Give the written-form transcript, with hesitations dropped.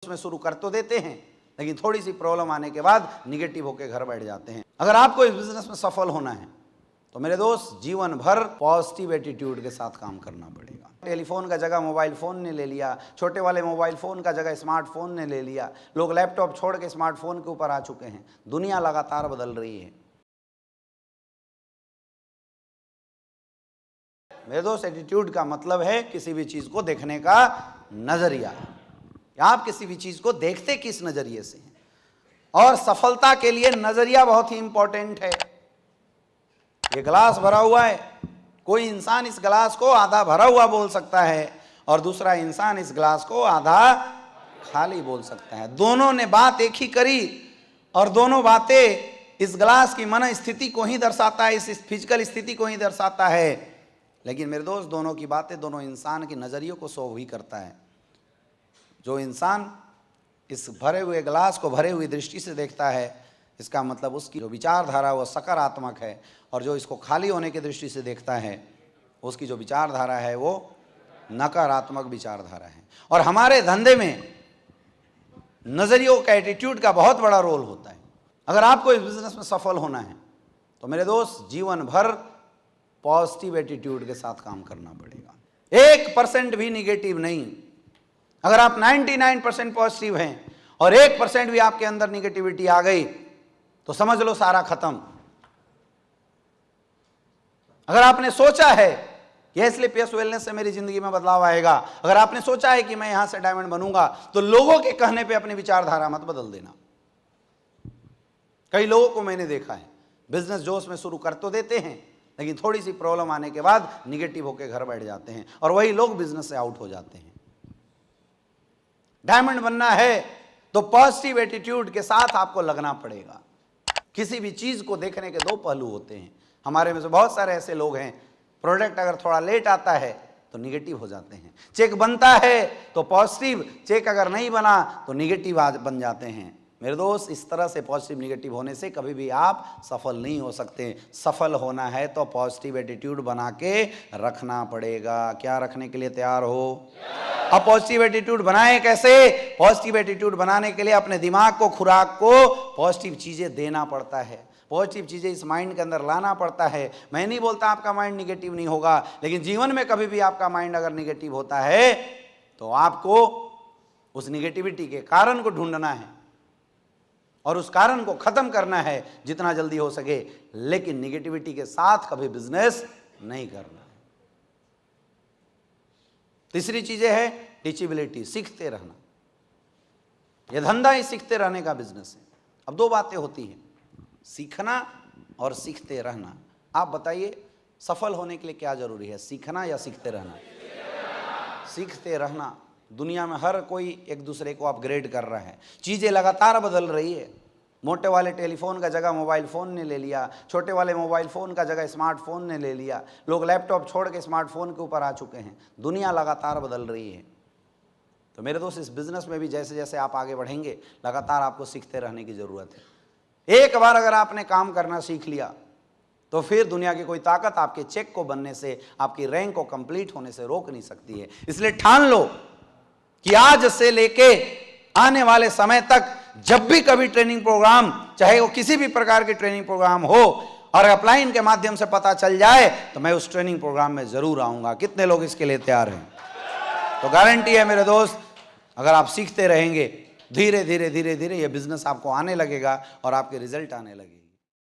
उसमें शुरू कर तो देते हैं, लेकिन थोड़ी सी प्रॉब्लम आने के बाद निगेटिव होकर घर बैठ जाते हैं। अगर आपको इस बिजनेस में सफल होना है तो मेरे दोस्त जीवन भर पॉजिटिव एटीट्यूड के साथ काम करना पड़ेगा। टेलीफोन का जगह मोबाइल फ़ोन ने ले लिया, छोटे वाले मोबाइल फ़ोन का जगह स्मार्टफोन ने ले लिया, लोग लैपटॉप छोड़ के स्मार्टफोन के ऊपर आ चुके हैं। दुनिया लगातार बदल रही है मेरे दोस्त। एटीट्यूड का मतलब है किसी भी चीज़ को देखने का नज़रिया। आप किसी भी चीज़ को देखते किस नज़रिए से हैं, और सफलता के लिए नज़रिया बहुत ही इंपॉर्टेंट है। ये गिलास भरा हुआ है, कोई इंसान इस गिलास को आधा भरा हुआ बोल सकता है और दूसरा इंसान इस गिलास को आधा खाली बोल सकता है। दोनों ने बात एक ही करी और दोनों बातें इस गिलास की मन स्थिति को ही दर्शाता है, इस फिजिकल स्थिति को ही दर्शाता है। लेकिन मेरे दोस्त दोनों की बातें दोनों इंसान के नज़रियों को शो ही करता है। जो इंसान इस भरे हुए गिलास को भरे हुई दृष्टि से देखता है, इसका मतलब उसकी जो विचारधारा वो सकारात्मक है, और जो इसको खाली होने की दृष्टि से देखता है उसकी जो विचारधारा है वो नकारात्मक विचारधारा है। और हमारे धंधे में नज़रियों का, एटीट्यूड का बहुत बड़ा रोल होता है। अगर आपको इस बिजनेस में सफल होना है तो मेरे दोस्त जीवन भर पॉजिटिव एटीट्यूड के साथ काम करना पड़ेगा, 1% भी निगेटिव नहीं। अगर आप 99% पॉजिटिव हैं और 1% भी आपके अंदर निगेटिविटी आ गई तो समझ लो सारा खत्म। अगर आपने सोचा है कि स्लिप यस वेलनेस से मेरी जिंदगी में बदलाव आएगा, अगर आपने सोचा है कि मैं यहां से डायमंड बनूंगा, तो लोगों के कहने पे अपनी विचारधारा मत बदल देना। कई लोगों को मैंने देखा है बिजनेस जोश में शुरू कर तो देते हैं, लेकिन थोड़ी सी प्रॉब्लम आने के बाद निगेटिव होकर घर बैठ जाते हैं और वही लोग बिजनेस से आउट हो जाते हैं। डायमंड बनना है तो पॉजिटिव एटीट्यूड के साथ आपको लगना पड़ेगा। किसी भी चीज को देखने के दो पहलू होते हैं। हमारे में से बहुत सारे ऐसे लोग हैं, प्रोडक्ट अगर थोड़ा लेट आता है तो निगेटिव हो जाते हैं, चेक बनता है तो पॉजिटिव, चेक अगर नहीं बना तो निगेटिव बन जाते हैं। मेरे दोस्त इस तरह से पॉजिटिव निगेटिव होने से कभी भी आप सफल नहीं हो सकते। सफल होना है तो पॉजिटिव एटीट्यूड बना के रखना पड़ेगा। क्या रखने के लिए तैयार हो? अब पॉजिटिव एटीट्यूड बनाएं कैसे? पॉजिटिव एटीट्यूड बनाने के लिए अपने दिमाग को, खुराक को पॉजिटिव चीज़ें देना पड़ता है, पॉजिटिव चीज़ें इस माइंड के अंदर लाना पड़ता है। मैं नहीं बोलता आपका माइंड निगेटिव नहीं होगा, लेकिन जीवन में कभी भी आपका माइंड अगर निगेटिव होता है तो आपको उस निगेटिविटी के कारण को ढूंढना है और उस कारण को खत्म करना है जितना जल्दी हो सके, लेकिन निगेटिविटी के साथ कभी बिजनेस नहीं करना है। तीसरी चीजें है टीचेबिलिटी, सीखते रहना। यह धंधा ही सीखते रहने का बिजनेस है। अब दो बातें होती हैं, सीखना और सीखते रहना। आप बताइए सफल होने के लिए क्या जरूरी है, सीखना या सीखते रहना? सीखते रहना। दुनिया में हर कोई एक दूसरे को अपग्रेड कर रहा है, चीज़ें लगातार बदल रही है। मोटे वाले टेलीफोन का जगह मोबाइल फ़ोन ने ले लिया, छोटे वाले मोबाइल फ़ोन का जगह स्मार्टफोन ने ले लिया, लोग लैपटॉप छोड़ के स्मार्टफोन के ऊपर आ चुके हैं। दुनिया लगातार बदल रही है। तो मेरे दोस्त इस बिज़नेस में भी जैसे जैसे आप आगे बढ़ेंगे लगातार आपको सीखते रहने की ज़रूरत है। एक बार अगर आपने काम करना सीख लिया तो फिर दुनिया की कोई ताकत आपके चेक को बनने से, आपकी रैंक को कंप्लीट होने से रोक नहीं सकती है। इसलिए ठान लो कि आज से लेके आने वाले समय तक जब भी कभी ट्रेनिंग प्रोग्राम, चाहे वो किसी भी प्रकार की ट्रेनिंग प्रोग्राम हो, और अपलाइन के माध्यम से पता चल जाए तो मैं उस ट्रेनिंग प्रोग्राम में जरूर आऊंगा। कितने लोग इसके लिए तैयार हैं? तो गारंटी है मेरे दोस्त, अगर आप सीखते रहेंगे धीरे धीरे धीरे धीरे ये बिजनेस आपको आने लगेगा और आपके रिजल्ट आने लगेगा।